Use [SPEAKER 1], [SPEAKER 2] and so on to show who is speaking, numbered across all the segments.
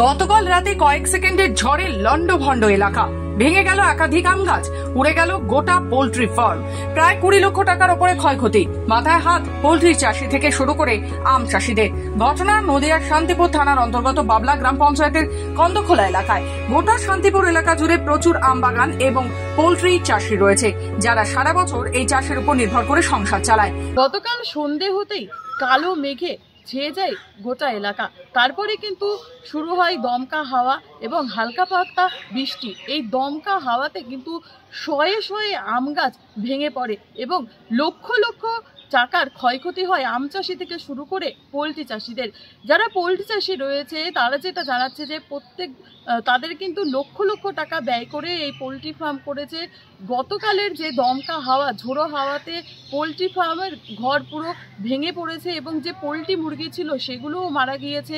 [SPEAKER 1] গতকাল রাতে কয়েক সেকেন্ডের ঝড়ে লন্ডভন্ড এলাকা, ভেঙে গেল একাধিক আম গাছ, উড়ে গেল গোটা পোল্ট্রি ফার্ম, প্রায় 20 লক্ষ টাকার উপরে ক্ষয়ক্ষতি। মাথায় হাত পোল্ট্রি চাষি থেকে শুরু করে আম চাষিদের। ঘটনা নদিয়ার শান্তিপুর থানার অন্তর্গত বাবলা গ্রাম পঞ্চায়েতের কন্দখোলা এলাকায়। গোটা শান্তিপুর এলাকা জুড়ে প্রচুর আম বাগান এবং পোল্ট্রি চাষি রয়েছে, যারা সারা বছর এই চাষের উপর নির্ভর করে সংসার চালায়।
[SPEAKER 2] গতকাল সন্ধে হতেই কালো মেঘে ছেয়ে যায় গোটা এলাকা। তারপরে কিন্তু শুরু হয় দমকা হাওয়া এবং হালকা পাতলা বৃষ্টি। এই দমকা হাওয়াতে কিন্তু শয়ে শয়ে আম গাছ ভেঙে পড়ে এবং লক্ষ লক্ষ টাকার ক্ষয়ক্ষতি হয় আম চাষি থেকে শুরু করে পোলট্রি চাষিদের। যারা পোলট্রি চাষি রয়েছে তারা যেটা জানাচ্ছে যে তাদের কিন্তু লক্ষ লক্ষ টাকা ব্যয় করে এই পোলট্রি ফার্ম করেছে। গতকালের যে দমকা হাওয়া, ঝোড়ো হাওয়াতে পোলট্রি ফার্মের ঘর পুরো ভেঙে পড়েছে এবং যে পোলট্রি মুরগি ছিল সেগুলোও মারা গিয়েছে।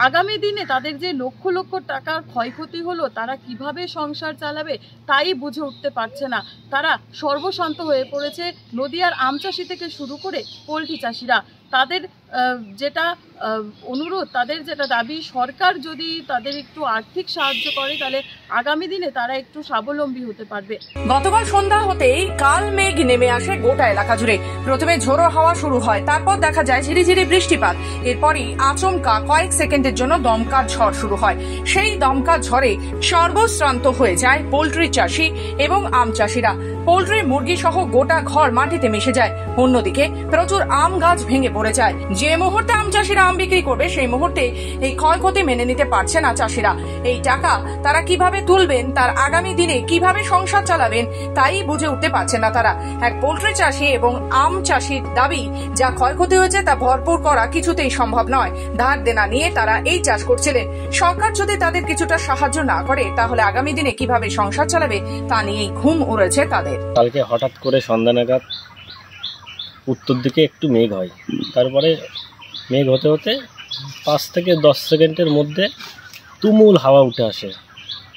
[SPEAKER 2] আগামী দিনে তাদের যে লক্ষ লক্ষ টাকার ক্ষয়ক্ষতি হলো, তারা কিভাবে সংসার চালাবে তাই বুঝে উঠতে পারছে না। তারা সর্বশান্ত হয়ে পড়েছে। নদিয়ার আম চাষি থেকে শুরু করে পোলট্রি চাষিরা, তাদের যেটা অনুরোধ, তাদের যেটা দাবি, সরকার যদি তাদের একটু আর্থিক সাহায্য করে তাহলে আগামী দিনে তারা একটু স্বাবলম্বী হতে পারবে।
[SPEAKER 1] গতকাল সন্ধ্যা হতেই কাল মেঘ নেমে আসে গোটা এলাকা জুড়ে। প্রথমে ঝোড়ো হাওয়া শুরু হয়, তারপর দেখা যায় ঝিরিঝিরি বৃষ্টিপাত। এরপরই আচমকা কয়েক সেকেন্ডের জন্য দমকা ঝড় শুরু হয়। সেই দমকা ঝড়ে সর্বশ্রান্ত হয়ে যায় পোল্ট্রি চাষি এবং আম চাষিরা। পোল্ট্রি মুরগি সহ গোটা ঘর মাটিতে মিশে যায়। অন্যদিকে প্রচুর আম গাছ ভেঙে পড়ে যায়। যে মুহূর্তে আম চাষিরা আম বিক্রি করবে সেই মুহূর্তে এই ক্ষয়ক্ষতি মেনে নিতে পারছে না চাষিরা। এই টাকা তারা কিভাবে তুলবেন, তার আগামী দিনে কিভাবে সংসার চালাবেন তাই বুঝে উঠতে পারছে না তারা। এক পোল্ট্রি চাষি এবং আম চাষির দাবি, যা ক্ষয়ক্ষতি হয়েছে তা ভরপুর করা কিছুতেই সম্ভব নয়। ধার দেনা নিয়ে তারা এই চাষ করছিলেন। সরকার যদি তাদের কিছুটা সাহায্য না করে তাহলে আগামী দিনে কিভাবে সংসার চালাবে তা নিয়েই ঘুম উড়েছে তাদের।
[SPEAKER 3] কালকে হঠাৎ করে সন্ধ্যা নাগাদ উত্তর দিকে একটু মেঘ হয়, তারপরে মেঘ হতে হতে 5 থেকে 10 সেকেন্ডের মধ্যে তুমুল হাওয়া উঠে আসে।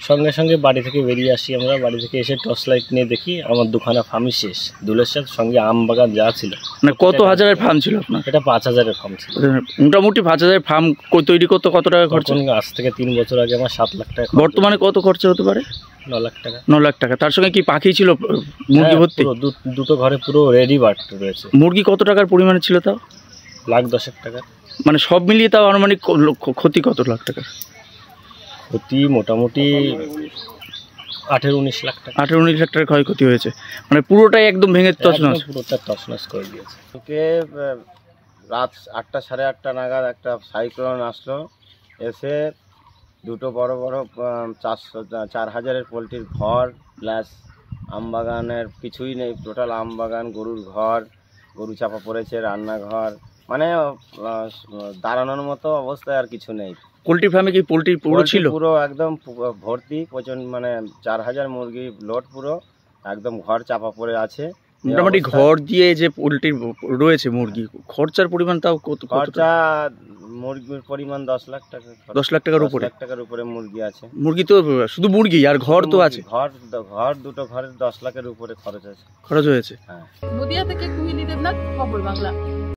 [SPEAKER 3] সঙ্গে সঙ্গে বাড়ি থেকে বেরিয়ে আসি আমরা। বাড়ি থেকে এসে টর্চ লাইট নিয়ে দেখি আমার দুখানা ফার্মই শেষ। দুলেশ্বর সঙ্গে আম বাগান যা ছিল।
[SPEAKER 4] মানে কত হাজারের ফার্ম ছিল আপনার?
[SPEAKER 3] এটা 5000-এর ফার্ম ছিল।
[SPEAKER 4] মোটামুটি 5000 ফার্ম তৈরি করতে কত টাকা খরচ?
[SPEAKER 3] আজ থেকে 3 বছর আগে আমার 7 লাখ টাকা।
[SPEAKER 4] বর্তমানে কত খরচা হতে পারে?
[SPEAKER 3] 9 লাখ টাকা।
[SPEAKER 4] 9 লাখ টাকা। তার সঙ্গে কি পাখি ছিল, মুরগি ভর্তি?
[SPEAKER 3] দুটো ঘরে পুরো রেডি বার্ড রয়েছে।
[SPEAKER 4] মুরগি কত টাকার পরিমাণে ছিল তাও?
[SPEAKER 3] 1,10,000 টাকা।
[SPEAKER 4] মানে সব মিলিয়ে তাও আনুমানিক ক্ষতি কত লাখ টাকা?
[SPEAKER 3] ক্ষতি মোটামুটি 18-19 লাখ টাকা।
[SPEAKER 4] 18-19 লাখ টাকার ক্ষয়ক্ষতি হয়েছে। মানে পুরোটাই একদম ভেঙে তছনছ।
[SPEAKER 3] পুরোটা তছনছ করে দিয়েছে।
[SPEAKER 5] ওকে রাত 8টা সাড়ে 8টা নাগাদ একটা সাইক্লোন আসলো, এসে দুটো বড় বড় 4,000-এর পোলট্রির ঘর প্লাস আম বাগানের কিছুই নেই। টোটাল আম বাগান, গরুর ঘর, গরু চাপা পড়েছে, রান্নাঘর, মানে দাঁড়ানোর মতো অবস্থায় আর কিছু নেই।
[SPEAKER 4] পোলট্রি ফার্মে কি পোলট্রি পুরো ছিল? পুরো
[SPEAKER 5] একদম ভর্তি, প্রচন্ড, মানে 4000 মুরগি লোড, পুরো একদম ঘর চাপা পড়ে আছে।
[SPEAKER 4] মোটামুটি ঘর দিয়ে যে পোলট্রি রয়েছে মুরগি, খরচার পরিমাণ তাও কত?
[SPEAKER 5] খরচা মুরগির পরিমাণ 10 লাখ টাকা।
[SPEAKER 4] 10 লাখ টাকার উপরে?
[SPEAKER 5] 10 লাখ টাকার উপরে মুরগি আছে।
[SPEAKER 4] মুরগি তো শুধু মুরগি, আর ঘর তো আছে?
[SPEAKER 5] ঘর দুটো ঘরের 10 লাখের উপরে খরচ আছে।
[SPEAKER 4] খরচ হয়েছে।
[SPEAKER 5] হ্যাঁ।
[SPEAKER 2] নদিয়া থেকে কুহিলি দেবনাথ, খবর বাংলা।